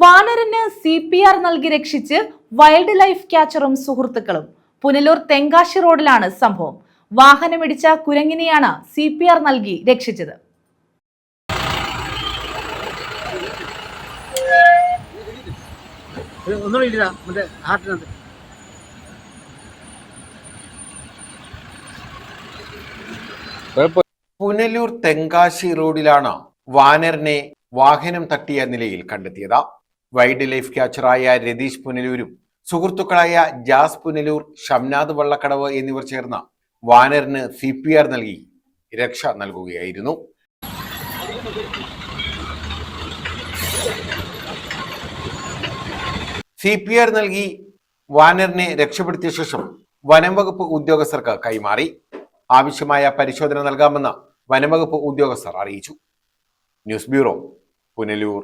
വാനരന് CPR നൽകി രക്ഷിച്ച് wild life ക്യാച്ചറും സുഹൃത്തുക്കളും. പുനലൂർ തെങ്കാശി റോഡിലാണ് സംഭവം. വാഹനമിടിച്ച കുരങ്ങിനെയാണ് CPR നൽകി രക്ഷിച്ചത്. പുനലൂർ തെങ്കാശി റോഡിലാണ് വാനരനെ വാഹനം തട്ടിയ നിലയിൽ കണ്ടെത്തിയത്. വൈൽഡ് ലൈഫ് ക്യാച്ചറായ രതീഷ് പുനലൂരും സുഹൃത്തുക്കളായ ജാസ് പുനലൂർ, ഷംനാഥ് വള്ളക്കടവ് എന്നിവർ ചേർന്ന് വാനരന് CPR നൽകി രക്ഷ നൽകുകയായിരുന്നു. CPR നൽകി വാനരനെ രക്ഷപ്പെടുത്തിയ ശേഷം വനംവകുപ്പ് ഉദ്യോഗസ്ഥർക്ക് കൈമാറി. ആവശ്യമായ പരിശോധന നൽകാമെന്ന് വനംവകുപ്പ് ഉദ്യോഗസ്ഥർ അറിയിച്ചു. News bureau, Punalur.